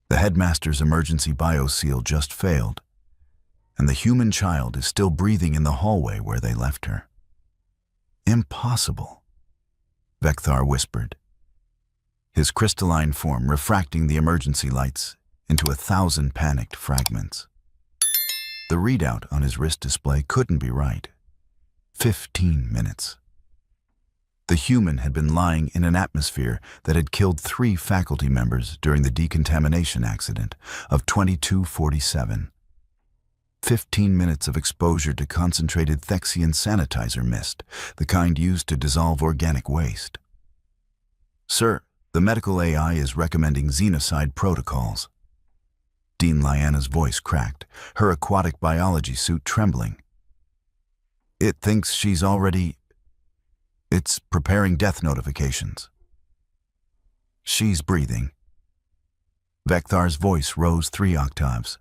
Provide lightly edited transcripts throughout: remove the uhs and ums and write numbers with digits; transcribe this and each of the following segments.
The headmaster's emergency bioseal just failed, and the human child is still breathing in the hallway where they left her. Impossible, Vekthar whispered, his crystalline form refracting the emergency lights into 1,000 panicked fragments. The readout on his wrist display couldn't be right. 15 minutes. The human had been lying in an atmosphere that had killed 3 faculty members during the decontamination accident of 2247. 15 minutes of exposure to concentrated Thexian sanitizer mist, the kind used to dissolve organic waste. Sir, the medical AI is recommending xenocide protocols. Dean Lyanna's voice cracked, her aquatic biology suit trembling. It thinks she's already... It's preparing death notifications. She's breathing. Vekthar's voice rose 3 octaves.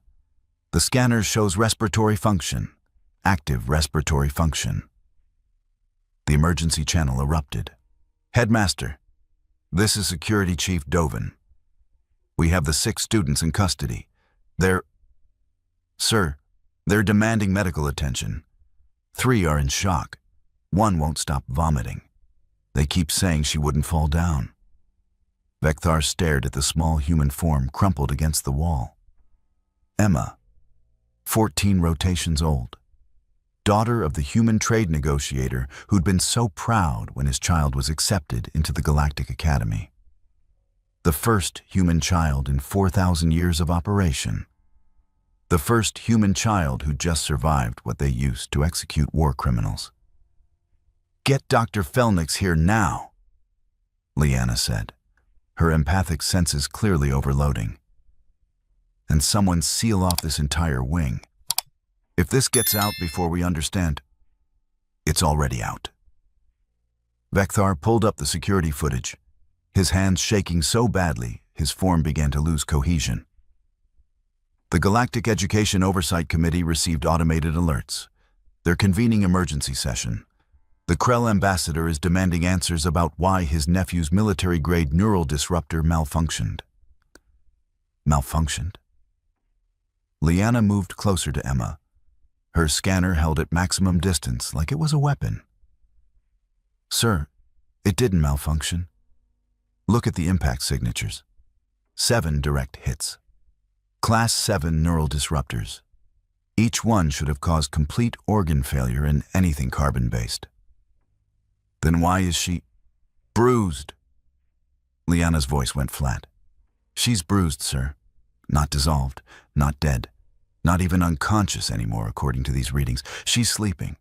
The scanner shows respiratory function, active respiratory function. The emergency channel erupted. Headmaster, this is Security Chief Dovin. We have the 6 students in custody. Sir, they're demanding medical attention. 3 are in shock. 1 won't stop vomiting. They keep saying she wouldn't fall down. Vekthar stared at the small human form crumpled against the wall. Emma, 14 rotations old, daughter of the human trade negotiator who'd been so proud when his child was accepted into the Galactic Academy. The first human child in 4,000 years of operation. The first human child who just survived what they used to execute war criminals. Get Dr. Felnix here now, Lyanna said, her empathic senses clearly overloading. And someone seal off this entire wing. If this gets out before we understand, it's already out. Vekthar pulled up the security footage, his hands shaking so badly his form began to lose cohesion. The Galactic Education Oversight Committee received automated alerts. They're convening emergency session. The Krell ambassador is demanding answers about why his nephew's military-grade neural disruptor malfunctioned. Malfunctioned? Lyanna moved closer to Emma, her scanner held at maximum distance like it was a weapon. Sir, it didn't malfunction. Look at the impact signatures. 7 direct hits. Class 7 neural disruptors. Each one should have caused complete organ failure in anything carbon-based. Then why is she bruised? Lyanna's voice went flat. She's bruised, sir. Not dissolved, not dead, not even unconscious anymore according to these readings. She's sleeping.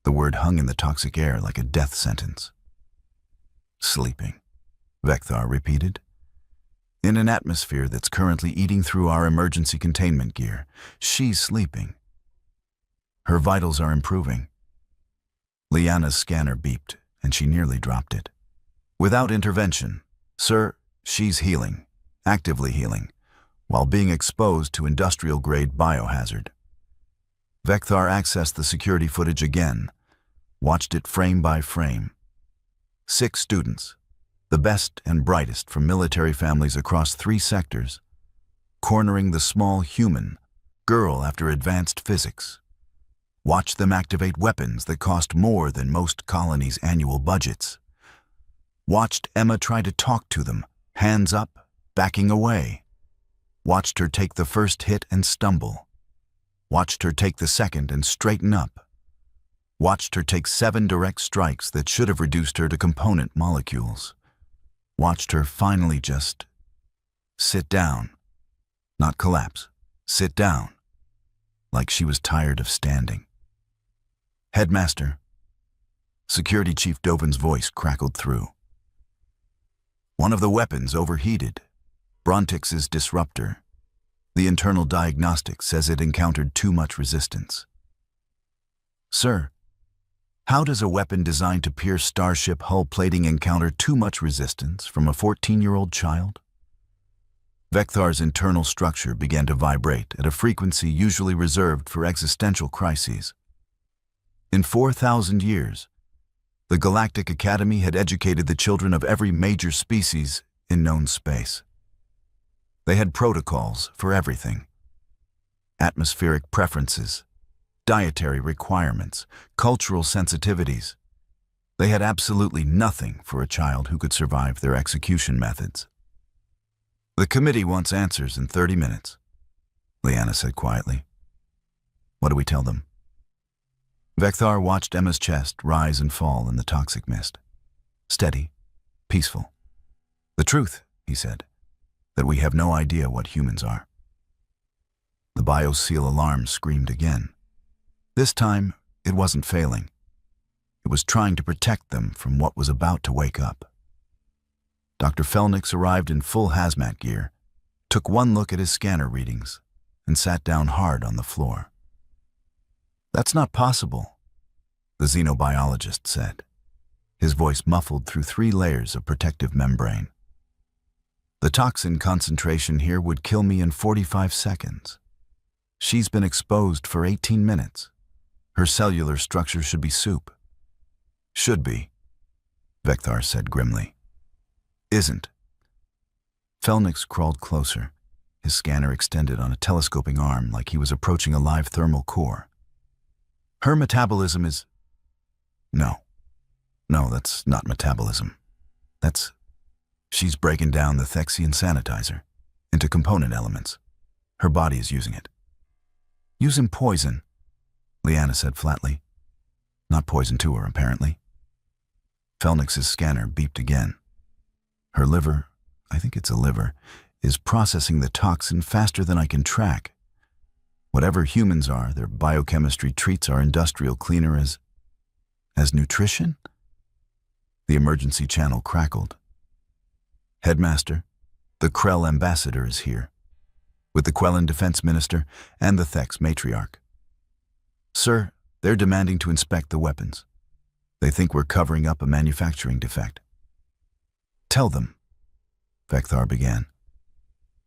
The word hung in the toxic air like a death sentence. Sleeping, Vekthar repeated. In an atmosphere that's currently eating through our emergency containment gear, she's sleeping. Her vitals are improving. Lyanna's scanner beeped, and she nearly dropped it. Without intervention, sir, she's healing, actively healing, while being exposed to industrial-grade biohazard. Vekthar accessed the security footage again, watched it frame by frame. 6 students, the best and brightest from military families across 3 sectors, cornering the small human, girl after advanced physics. Watch them activate weapons that cost more than most colonies' annual budgets. Watched Emma try to talk to them, hands up, backing away. Watched her take the first hit and stumble. Watched her take the second and straighten up. Watched her take 7 direct strikes that should have reduced her to component molecules. Watched her finally just sit down. Not collapse, sit down. Like she was tired of standing. Headmaster. Security Chief Dovin's voice crackled through. One of the weapons overheated. Brontix's disruptor. The internal diagnostic says it encountered too much resistance. Sir, how does a weapon designed to pierce starship hull plating encounter too much resistance from a 14-year-old child? Vekthar's internal structure began to vibrate at a frequency usually reserved for existential crises. In 4,000 years, the Galactic Academy had educated the children of every major species in known space. They had protocols for everything. Atmospheric preferences, dietary requirements, cultural sensitivities. They had absolutely nothing for a child who could survive their execution methods. "The committee wants answers in 30 minutes, Liana said quietly. "What do we tell them?" Vekthar watched Emma's chest rise and fall in the toxic mist. Steady, peaceful. "The truth," he said, "that we have no idea what humans are." The bioseal alarm screamed again. This time, it wasn't failing. It was trying to protect them from what was about to wake up. Dr. Felnix arrived in full hazmat gear, took one look at his scanner readings, and sat down hard on the floor. "That's not possible," the xenobiologist said, his voice muffled through 3 layers of protective membrane. "The toxin concentration here would kill me in 45 seconds. She's been exposed for 18 minutes. Her cellular structure should be soup." "Should be," Vekthar said grimly. "Isn't." Felnix crawled closer, his scanner extended on a telescoping arm like he was approaching a live thermal core. "Her metabolism is..." No, that's not metabolism. She's breaking down the Thexian sanitizer into component elements. Her body is using it." "Using poison," Liana said flatly. "Not poison to her, apparently." Felnix's scanner beeped again. "Her liver, I think it's a liver, is processing the toxin faster than I can track. Whatever humans are, their biochemistry treats our industrial cleaner as nutrition?" The emergency channel crackled. "Headmaster, the Krell ambassador is here, with the Quellan defense minister and the Thex matriarch. Sir, they're demanding to inspect the weapons. They think we're covering up a manufacturing defect." "Tell them," Vekthar began.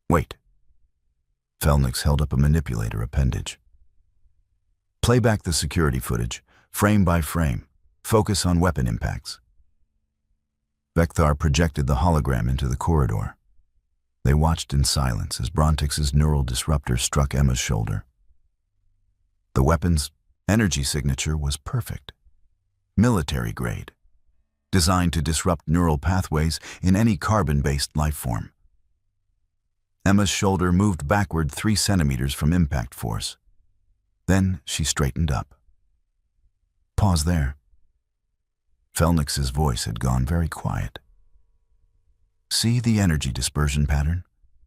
"Wait." Felnix held up a manipulator appendage. "Play back the security footage, frame by frame. Focus on weapon impacts." Vekthar projected the hologram into the corridor. They watched in silence as Brontix's neural disruptor struck Emma's shoulder. The weapon's energy signature was perfect. Military grade. Designed to disrupt neural pathways in any carbon-based life form. Emma's shoulder moved backward 3 centimeters from impact force. Then she straightened up. "Pause there." Felnix's voice had gone very quiet. "See the energy dispersion pattern?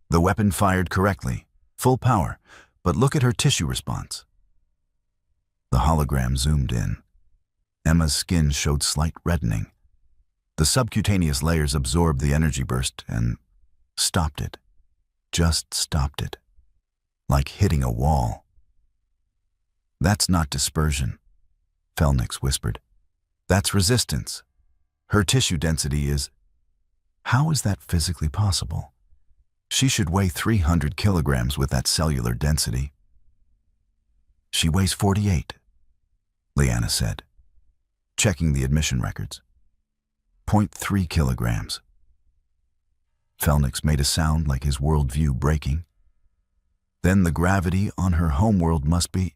The weapon fired correctly, full power, but look at her tissue response." The hologram zoomed in. Emma's skin showed slight reddening. The subcutaneous layers absorbed the energy burst and stopped it. Just stopped it. Like hitting a wall. "That's not dispersion," Felnix whispered. "That's resistance. Her tissue density is..." "How is that physically possible? She should weigh 300 kilograms with that cellular density." "She weighs 48, Liana said, checking the admission records. 0.3 kilograms. Felnix made a sound like his worldview breaking. "Then the gravity on her homeworld must be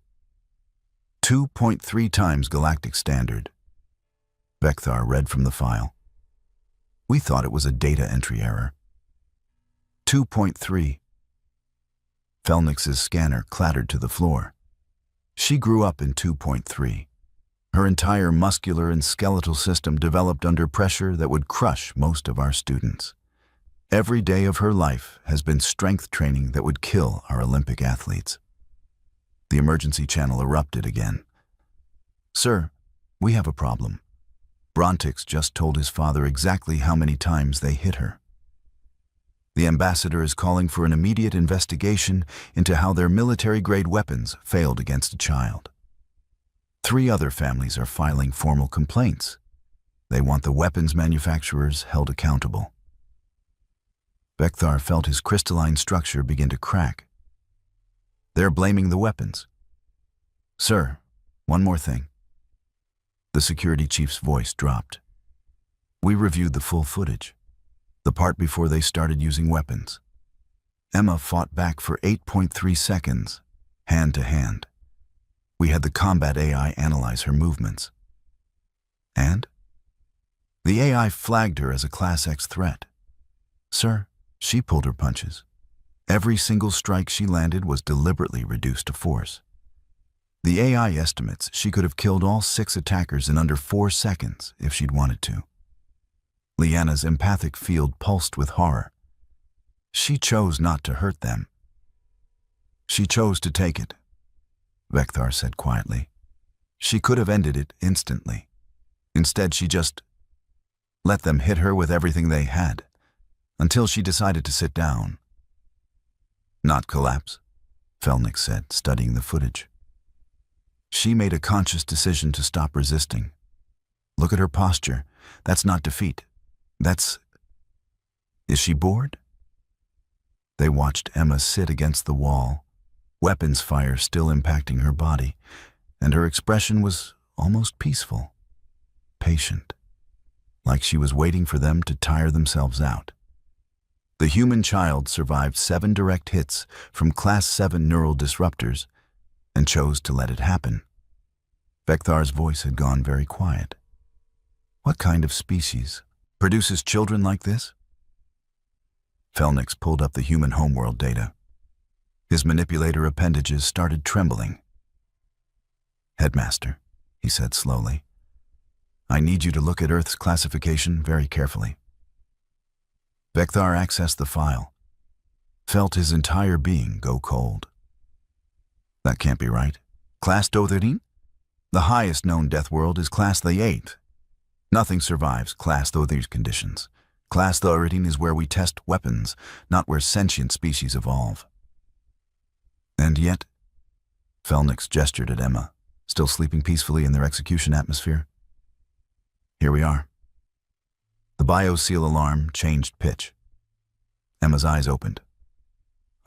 2.3 times galactic standard." Vekthar read from the file. "We thought it was a data entry error." 2.3. Felnix's scanner clattered to the floor. She grew up in 2.3. Her entire muscular and skeletal system developed under pressure that would crush most of our students. Every day of her life has been strength training that would kill our Olympic athletes. The emergency channel erupted again. "Sir, we have a problem. Brontix just told his father exactly how many times they hit her. The ambassador is calling for an immediate investigation into how their military-grade weapons failed against a child. 3 other families are filing formal complaints. They want the weapons manufacturers held accountable." Vekthar felt his crystalline structure begin to crack. "They're blaming the weapons." "Sir, one more thing." The security chief's voice dropped. "We reviewed the full footage, the part before they started using weapons. Emma fought back for 8.3 seconds, hand to hand. We had the combat AI analyze her movements. And? The AI flagged her as a Class X threat. Sir, she pulled her punches. Every single strike she landed was deliberately reduced to force. The AI estimates she could have killed all 6 attackers in under 4 seconds if she'd wanted to. Liana's empathic field pulsed with horror. She chose not to hurt them. She chose to take it, Vekthar said quietly. She could have ended it instantly. Instead, she just let them hit her with everything they had, until she decided to sit down. Not collapse, Felnix said, studying the footage. She made a conscious decision to stop resisting. Look at her posture. That's not defeat. That's... Is she bored? They watched Emma sit against the wall, weapons fire still impacting her body, and her expression was almost peaceful, patient, like she was waiting for them to tire themselves out. The human child survived 7 direct hits from Class 7 neural disruptors and chose to let it happen. Vekthar's voice had gone very quiet. What kind of species produces children like this? Felnix pulled up the human homeworld data. His manipulator appendages started trembling. Headmaster, he said slowly, I need you to look at Earth's classification very carefully. Vekthar accessed the file, felt his entire being go cold. That can't be right. Class Dothirin? The highest known Deathworld is Class the 8th. Nothing survives Class Dothirin's conditions. Class Dothirin is where we test weapons, not where sentient species evolve. And yet, Felnix gestured at Emma, still sleeping peacefully in their execution atmosphere. Here we are. The bioseal alarm changed pitch. Emma's eyes opened.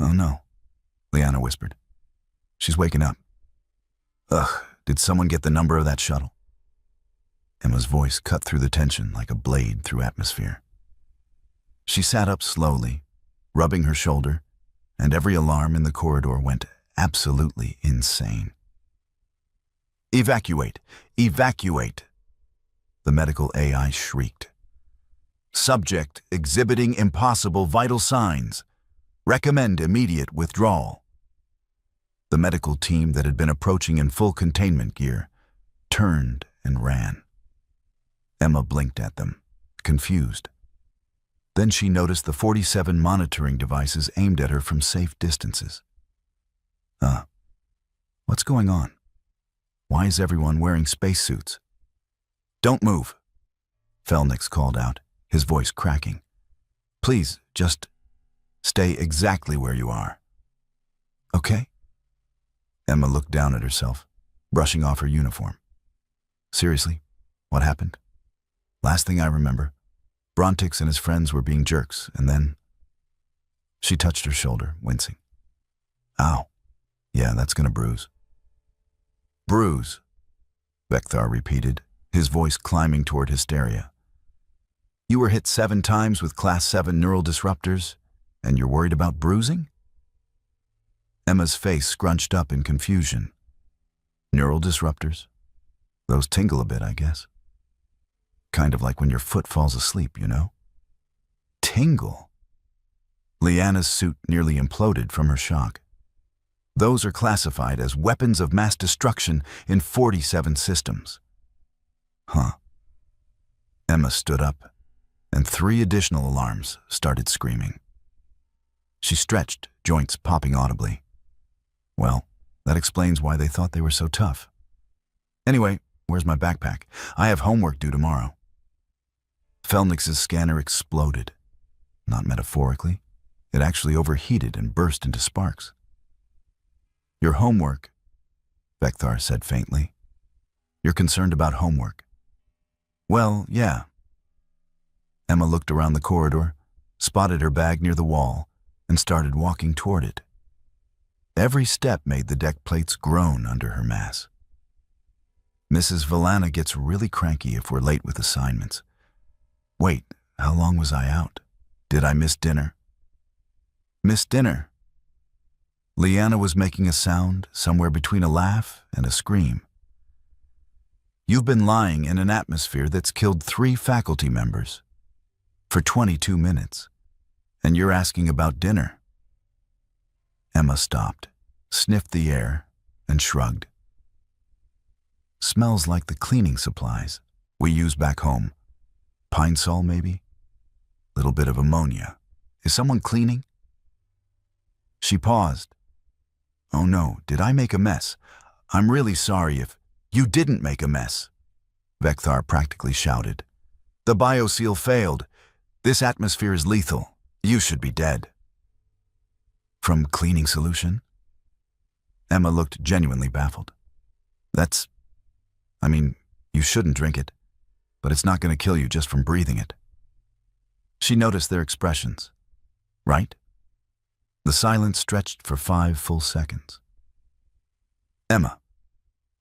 Oh no, Liana whispered. She's waking up. Ugh, did someone get the number of that shuttle? Emma's voice cut through the tension like a blade through atmosphere. She sat up slowly, rubbing her shoulder, and every alarm in the corridor went absolutely insane. Evacuate! Evacuate! The medical AI shrieked. Subject exhibiting impossible vital signs. Recommend immediate withdrawal. The medical team that had been approaching in full containment gear turned and ran. Emma blinked at them, confused. Then she noticed the 47 monitoring devices aimed at her from safe distances. What's going on? Why is everyone wearing spacesuits? Don't move, Felnix called out, his voice cracking. Please, just stay exactly where you are. Okay? Emma looked down at herself, brushing off her uniform. Seriously, what happened? Last thing I remember, Brontix and his friends were being jerks, and then... She touched her shoulder, wincing. Ow. Yeah, that's gonna bruise. Bruise, Vekthar repeated, his voice climbing toward hysteria. You were hit 7 times with Class 7 neural disruptors, and you're worried about bruising? Emma's face scrunched up in confusion. Neural disruptors? Those tingle a bit, I guess. Kind of like when your foot falls asleep, you know? Tingle? Liana's suit nearly imploded from her shock. Those are classified as weapons of mass destruction in 47 systems. Huh. Emma stood up, and 3 additional alarms started screaming. She stretched, joints popping audibly. Well, that explains why they thought they were so tough. Anyway, where's my backpack? I have homework due tomorrow. Felnix's scanner exploded. Not metaphorically. It actually overheated and burst into sparks. Your homework, Vekthar said faintly. You're concerned about homework. Well, yeah. Emma looked around the corridor, spotted her bag near the wall, and started walking toward it. Every step made the deck plates groan under her mass. Mrs. Villana gets really cranky if we're late with assignments. Wait, how long was I out? Did I miss dinner? Missed dinner. Leanna was making a sound somewhere between a laugh and a scream. You've been lying in an atmosphere that's killed 3 faculty members for 22 minutes, and you're asking about dinner. Emma stopped, sniffed the air, and shrugged. Smells like the cleaning supplies we use back home. Pine Sol, maybe? Little bit of ammonia. Is someone cleaning? She paused. Oh no, did I make a mess? I'm really sorry if you didn't make a mess, Vekthar practically shouted. The bioseal failed. This atmosphere is lethal. You should be dead. From cleaning solution? Emma looked genuinely baffled. You shouldn't drink it, but it's not going to kill you just from breathing it. She noticed their expressions. Right? The silence stretched for 5 full seconds. Emma,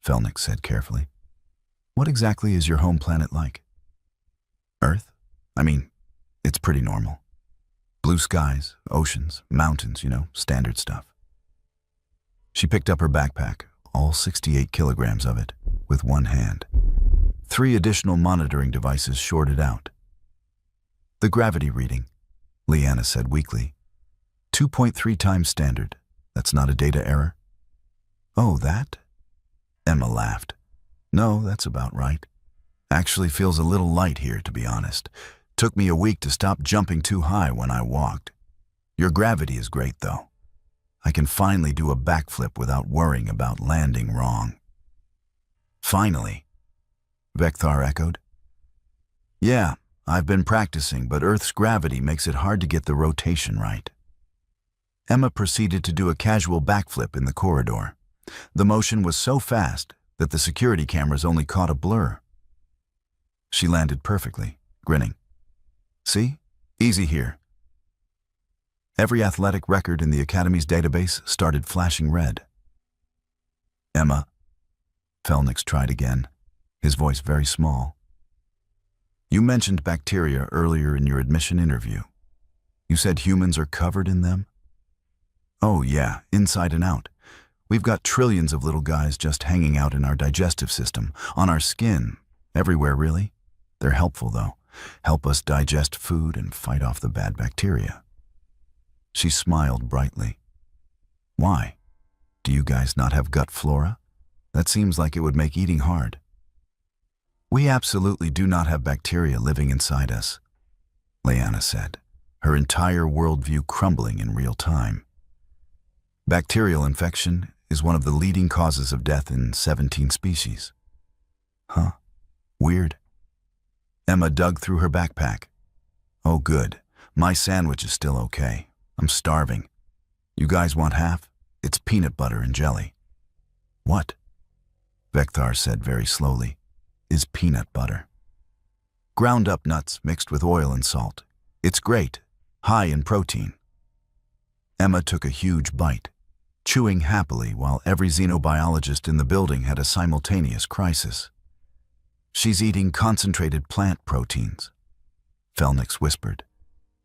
Felnick said carefully, what exactly is your home planet like? Earth? It's pretty normal. Blue skies, oceans, mountains, standard stuff. She picked up her backpack, all 68 kilograms of it, with one hand. 3 additional monitoring devices shorted out. The gravity reading, Leanna said weakly. 2.3 times standard. That's not a data error? Oh, that? Emma laughed. No, that's about right. Actually feels a little light here, to be honest. Took me a week to stop jumping too high when I walked. Your gravity is great, though. I can finally do a backflip without worrying about landing wrong. Finally, Vekthar echoed. Yeah, I've been practicing, but Earth's gravity makes it hard to get the rotation right. Emma proceeded to do a casual backflip in the corridor. The motion was so fast that the security cameras only caught a blur. She landed perfectly, grinning. See? Easy here. Every athletic record in the Academy's database started flashing red. Emma, Felnix tried again, his voice very small. You mentioned bacteria earlier in your admission interview. You said humans are covered in them? Oh yeah, inside and out. We've got trillions of little guys just hanging out in our digestive system, on our skin, everywhere really. They're helpful though. Help us digest food and fight off the bad bacteria. She smiled brightly. Why? Do you guys not have gut flora? That seems like it would make eating hard. We absolutely do not have bacteria living inside us, Leanna said, her entire worldview crumbling in real time. Bacterial infection is one of the leading causes of death in 17 species. Huh? Weird. Emma dug through her backpack. Oh good, my sandwich is still okay. I'm starving. You guys want half? It's peanut butter and jelly. What? Vekthar said very slowly, is peanut butter. Ground up nuts mixed with oil and salt. It's great, high in protein. Emma took a huge bite, chewing happily while every xenobiologist in the building had a simultaneous crisis. She's eating concentrated plant proteins, Felnix whispered,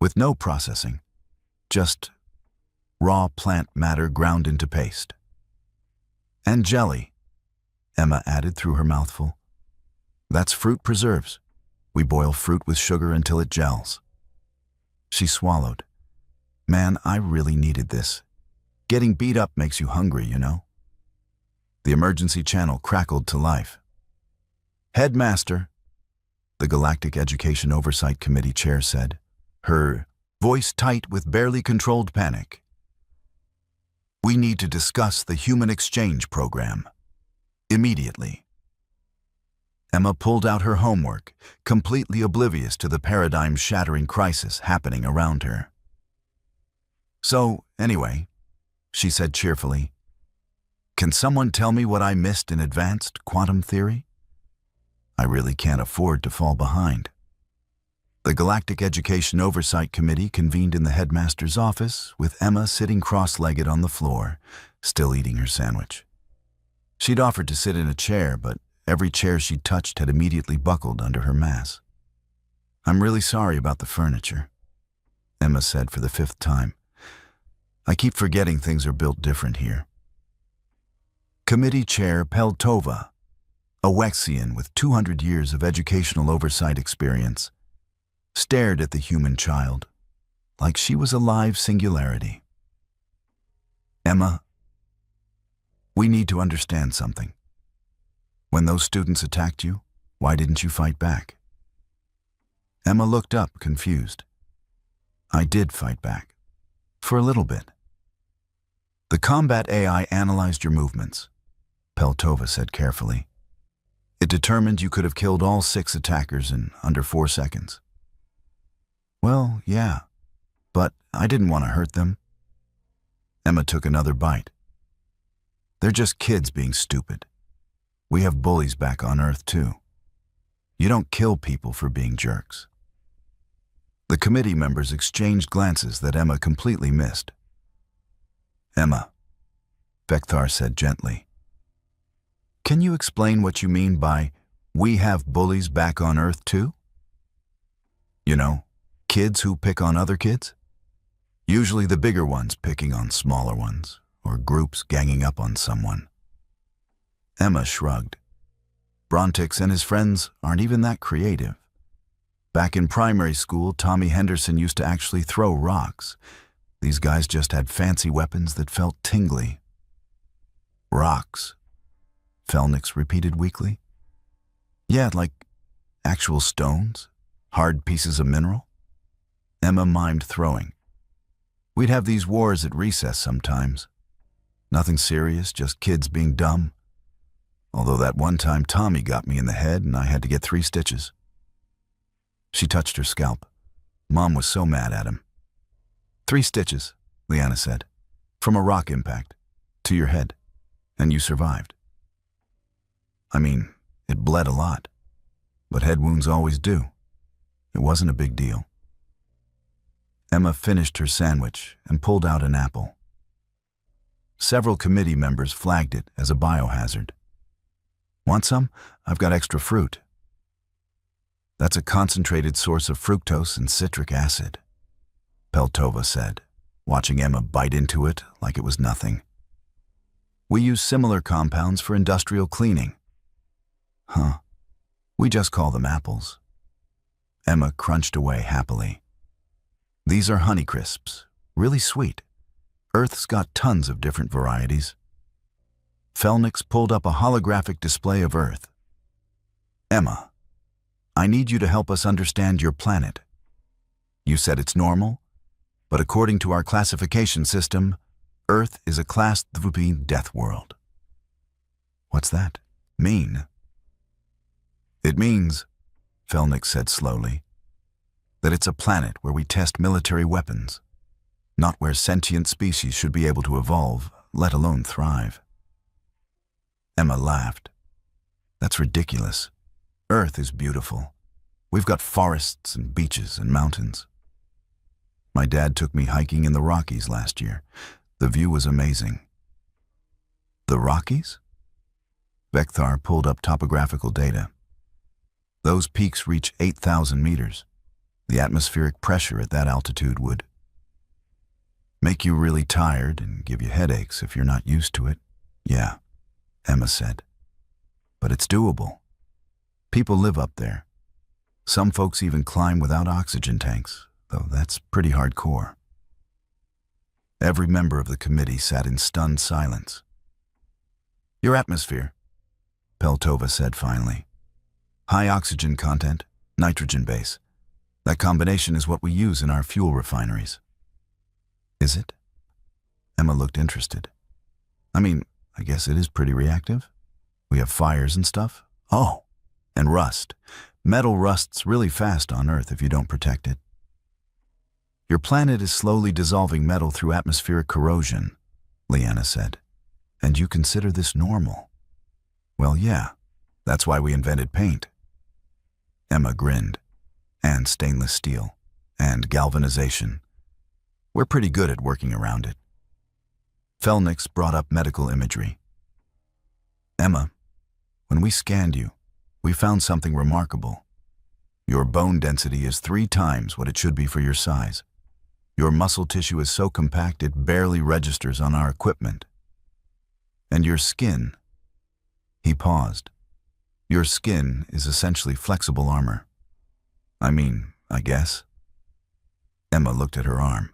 with no processing, just raw plant matter ground into paste. And jelly, Emma added through her mouthful. That's fruit preserves. We boil fruit with sugar until it gels. She swallowed. Man, I really needed this. Getting beat up makes you hungry, you know. The emergency channel crackled to life. Headmaster, the Galactic Education Oversight Committee chair said, her voice tight with barely controlled panic. We need to discuss the human exchange program. Immediately. Emma pulled out her homework, completely oblivious to the paradigm-shattering crisis happening around her. So, anyway, she said cheerfully, can someone tell me what I missed in advanced quantum theory? I really can't afford to fall behind. The Galactic Education Oversight Committee convened in the headmaster's office, with Emma sitting cross-legged on the floor, still eating her sandwich. She'd offered to sit in a chair, but every chair she touched had immediately buckled under her mass. I'm really sorry about the furniture, Emma said for the 5th time. I keep forgetting things are built different here. Committee Chair Peltova, a Wexian with 200 years of educational oversight experience, stared at the human child like she was a live singularity. Emma, we need to understand something. When those students attacked you, why didn't you fight back? Emma looked up, confused. I did fight back. For a little bit. The combat AI analyzed your movements, Peltova said carefully. It determined you could have killed all 6 attackers in under 4 seconds. Well, yeah, but I didn't want to hurt them. Emma took another bite. They're just kids being stupid. We have bullies back on Earth, too. You don't kill people for being jerks. The committee members exchanged glances that Emma completely missed. Emma, Vekthar said gently. Can you explain what you mean by, we have bullies back on Earth, too? You know, kids who pick on other kids? Usually the bigger ones picking on smaller ones, or groups ganging up on someone. Emma shrugged. Brontix and his friends aren't even that creative. Back in primary school, Tommy Henderson used to actually throw rocks. These guys just had fancy weapons that felt tingly. Rocks, Felnix repeated weakly. Yeah, like actual stones, hard pieces of mineral. Emma mimed throwing. We'd have these wars at recess sometimes. Nothing serious, just kids being dumb. Although that one time Tommy got me in the head and I had to get 3 stitches. She touched her scalp. Mom was so mad at him. 3 stitches, Liana said, from a rock impact, to your head, and you survived. I mean, it bled a lot, but head wounds always do. It wasn't a big deal. Emma finished her sandwich and pulled out an apple. Several committee members flagged it as a biohazard. Want some? I've got extra fruit. That's a concentrated source of fructose and citric acid, Peltova said, watching Emma bite into it like it was nothing. We use similar compounds for industrial cleaning. Huh. We just call them apples. Emma crunched away happily. These are Honeycrisps, really sweet. Earth's got tons of different varieties. Felnix pulled up a holographic display of Earth. Emma, I need you to help us understand your planet. You said it's normal, but according to our classification system, Earth is a Class 3 Deathworld. What's that mean? It means, Felnix said slowly, that it's a planet where we test military weapons, not where sentient species should be able to evolve, let alone thrive. Emma laughed. That's ridiculous. Earth is beautiful. We've got forests and beaches and mountains. My dad took me hiking in the Rockies last year. The view was amazing. The Rockies? Vekthar pulled up topographical data. Those peaks reach 8,000 meters. The atmospheric pressure at that altitude would make you really tired and give you headaches if you're not used to it. Yeah, Emma said. But it's doable. People live up there. Some folks even climb without oxygen tanks, though that's pretty hardcore. Every member of the committee sat in stunned silence. Your atmosphere, Peltova said finally. High oxygen content, nitrogen base. That combination is what we use in our fuel refineries. Is it? Emma looked interested. I mean, I guess it is pretty reactive. We have fires and stuff. Oh, and rust. Metal rusts really fast on Earth if you don't protect it. Your planet is slowly dissolving metal through atmospheric corrosion, Liana said. And you consider this normal? Well, yeah. That's why we invented paint. Emma grinned. And stainless steel. And galvanization. We're pretty good at working around it. Felnix brought up medical imagery. Emma, when we scanned you, we found something remarkable. Your bone density is 3 times what it should be for your size. Your muscle tissue is so compact it barely registers on our equipment. And your skin. He paused. Your skin is essentially flexible armor. I guess. Emma looked at her arm.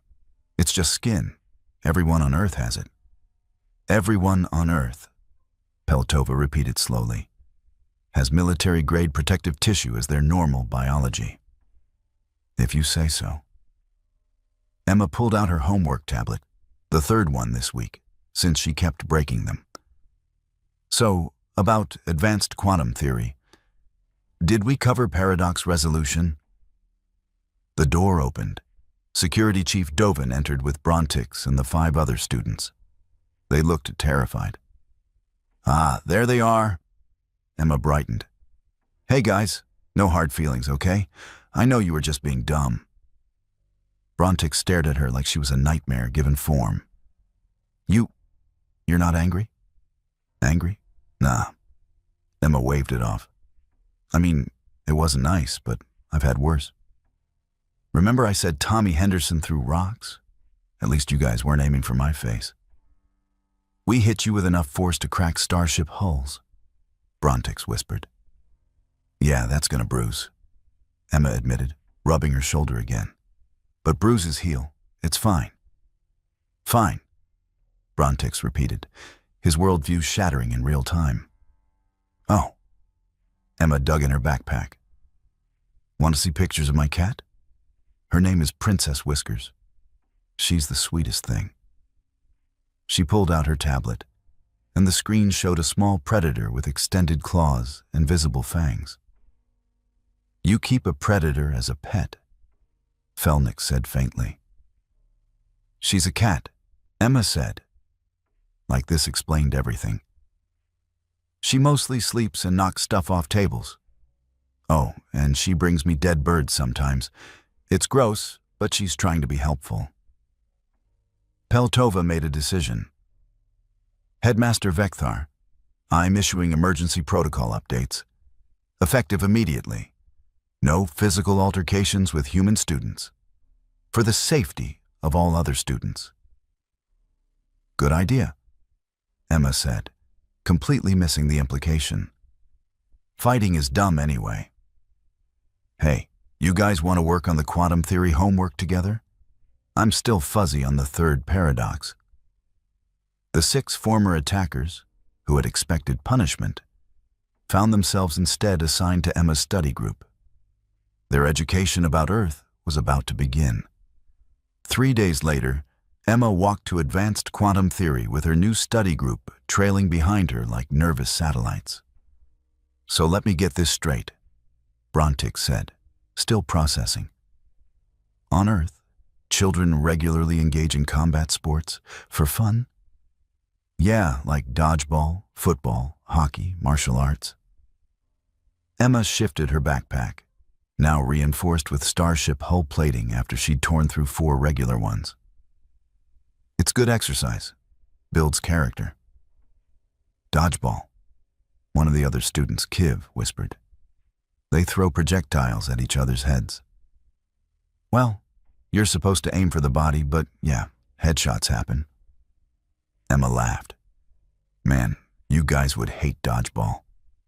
It's just skin. Everyone on Earth has it. Everyone on Earth, Peltova repeated slowly, has military-grade protective tissue as their normal biology. If you say so. Emma pulled out her homework tablet, the third one this week, since she kept breaking them. So, about advanced quantum theory. Did we cover paradox resolution? The door opened. Security Chief Dovin entered with Brontix and the 5 other students. They looked terrified. Ah, there they are. Emma brightened. Hey guys, no hard feelings, okay? I know you were just being dumb. Brontix stared at her like she was a nightmare given form. You're not angry? Angry? Nah. Emma waved it off. It wasn't nice, but I've had worse. Remember I said Tommy Henderson threw rocks? At least you guys weren't aiming for my face. We hit you with enough force to crack starship hulls, Brontix whispered. Yeah, that's gonna bruise, Emma admitted, rubbing her shoulder again. But bruises heal. It's fine. Fine, Brontix repeated, his worldview shattering in real time. Oh. Emma dug in her backpack. Want to see pictures of my cat? Her name is Princess Whiskers. She's the sweetest thing. She pulled out her tablet, and the screen showed a small predator with extended claws and visible fangs. You keep a predator as a pet, Felnick said faintly. She's a cat, Emma said. Like this explained everything. She mostly sleeps and knocks stuff off tables. Oh, and she brings me dead birds sometimes. It's gross, but she's trying to be helpful. Peltova made a decision. Headmaster Vekthar, I'm issuing emergency protocol updates. Effective immediately. No physical altercations with human students. For the safety of all other students. Good idea, Emma said, completely missing the implication. Fighting is dumb anyway. Hey, you guys want to work on the quantum theory homework together? I'm still fuzzy on the third paradox. The 6 former attackers, who had expected punishment, found themselves instead assigned to Emma's study group. Their education about Earth was about to begin. 3 days later, Emma walked to advanced quantum theory with her new study group trailing behind her like nervous satellites. So let me get this straight, Brontix said, still processing. On Earth, children regularly engage in combat sports for fun? Yeah, like dodgeball, football, hockey, martial arts. Emma shifted her backpack, now reinforced with starship hull plating after she'd torn through 4 regular ones. It's good exercise. Builds character. Dodgeball, one of the other students, Kiv, whispered. They throw projectiles at each other's heads. Well, you're supposed to aim for the body, but yeah, headshots happen. Emma laughed. Man, you guys would hate dodgeball.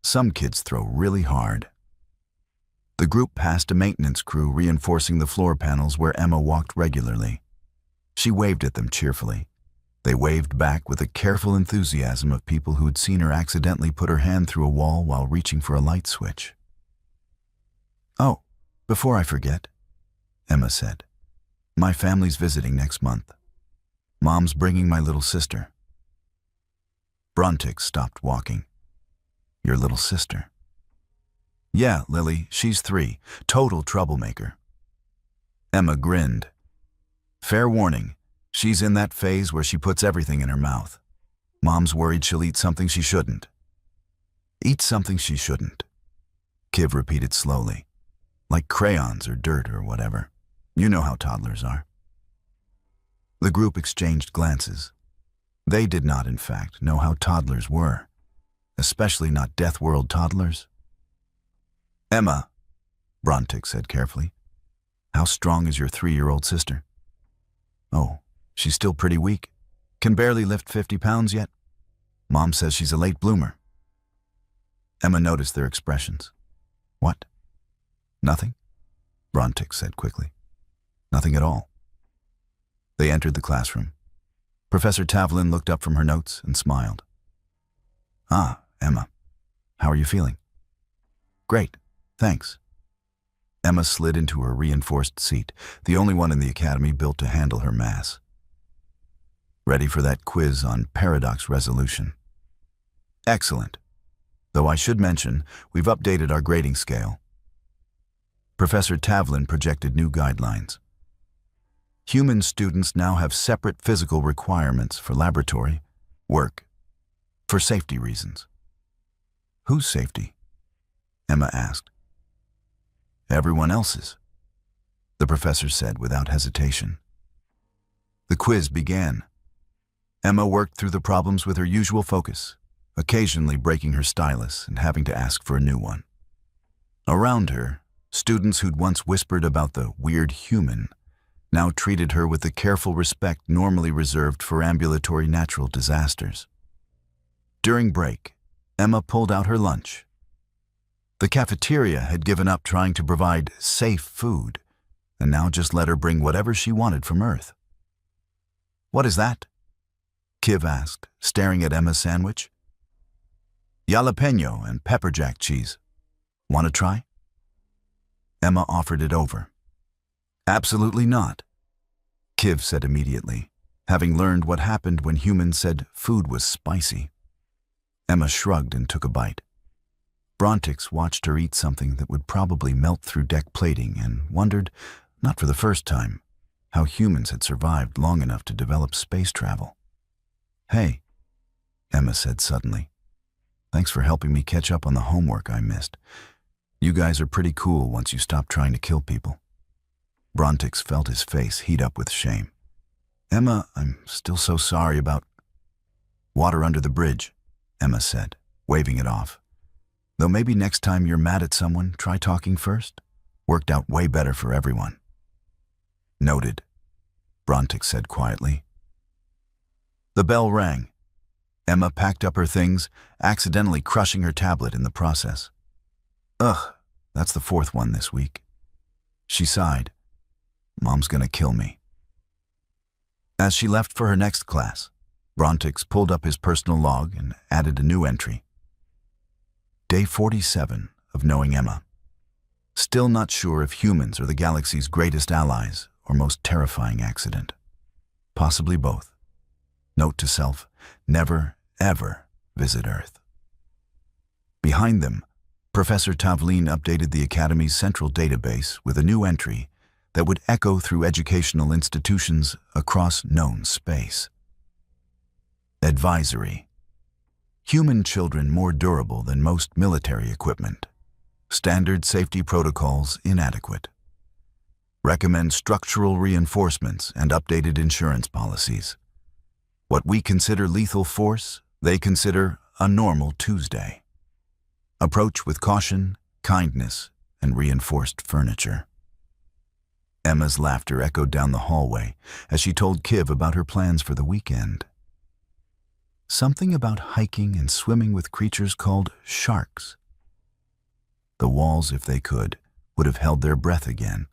Some kids throw really hard. The group passed a maintenance crew reinforcing the floor panels where Emma walked regularly. She waved at them cheerfully. They waved back with the careful enthusiasm of people who'd seen her accidentally put her hand through a wall while reaching for a light switch. Oh, before I forget, Emma said, my family's visiting next month. Mom's bringing my little sister. Brontix stopped walking. Your little sister? Yeah, Lily, she's 3, total troublemaker. Emma grinned. Fair warning, she's in that phase where she puts everything in her mouth. Mom's worried she'll eat something she shouldn't. Eat something she shouldn't, Kiv repeated slowly, like crayons or dirt or whatever. You know how toddlers are. The group exchanged glances. They did not, in fact, know how toddlers were, especially not Deathworld toddlers. Emma, Brontix said carefully, how strong is your 3-year-old sister? Oh, she's still pretty weak. Can barely lift 50 pounds yet. Mom says she's a late bloomer. Emma noticed their expressions. What? Nothing? Brontic said quickly. Nothing at all. They entered the classroom. Professor Tavlin looked up from her notes and smiled. Ah, Emma. How are you feeling? Great, thanks. Emma slid into her reinforced seat, the only one in the academy built to handle her mass. Ready for that quiz on paradox resolution. Excellent. Though I should mention, we've updated our grading scale. Professor Tavlin projected new guidelines. Human students now have separate physical requirements for laboratory, work, for safety reasons. Whose safety? Emma asked. Everyone else's, the professor said without hesitation. The quiz began. Emma worked through the problems with her usual focus, occasionally breaking her stylus and having to ask for a new one. Around her, students who'd once whispered about the weird human now treated her with the careful respect normally reserved for ambulatory natural disasters. During break, Emma pulled out her lunch. The cafeteria had given up trying to provide safe food, and now just let her bring whatever she wanted from Earth. What is that? Kiv asked, staring at Emma's sandwich. Jalapeno and pepper jack cheese. Want to try? Emma offered it over. Absolutely not, Kiv said immediately, having learned what happened when humans said food was spicy. Emma shrugged and took a bite. Brontix watched her eat something that would probably melt through deck plating and wondered, not for the first time, how humans had survived long enough to develop space travel. Hey, Emma said suddenly. Thanks for helping me catch up on the homework I missed. You guys are pretty cool once you stop trying to kill people. Brontix felt his face heat up with shame. Emma, I'm still so sorry about... Water under the bridge, Emma said, waving it off. Though maybe next time you're mad at someone, try talking first. Worked out way better for everyone. Noted, Brontix said quietly. The bell rang. Emma packed up her things, accidentally crushing her tablet in the process. Ugh, that's the fourth one this week. She sighed. Mom's gonna kill me. As she left for her next class, Brontix pulled up his personal log and added a new entry. Day 47 of knowing Emma. Still not sure if humans are the galaxy's greatest allies or most terrifying accident. Possibly both. Note to self, never, ever visit Earth. Behind them, Professor Tavlin updated the Academy's central database with a new entry that would echo through educational institutions across known space. Advisory. Human children more durable than most military equipment. Standard safety protocols inadequate. Recommend structural reinforcements and updated insurance policies. What we consider lethal force, they consider a normal Tuesday. Approach with caution, kindness, and reinforced furniture. Emma's laughter echoed down the hallway as she told Kiv about her plans for the weekend. Something about hiking and swimming with creatures called sharks. The walls, if they could, would have held their breath again.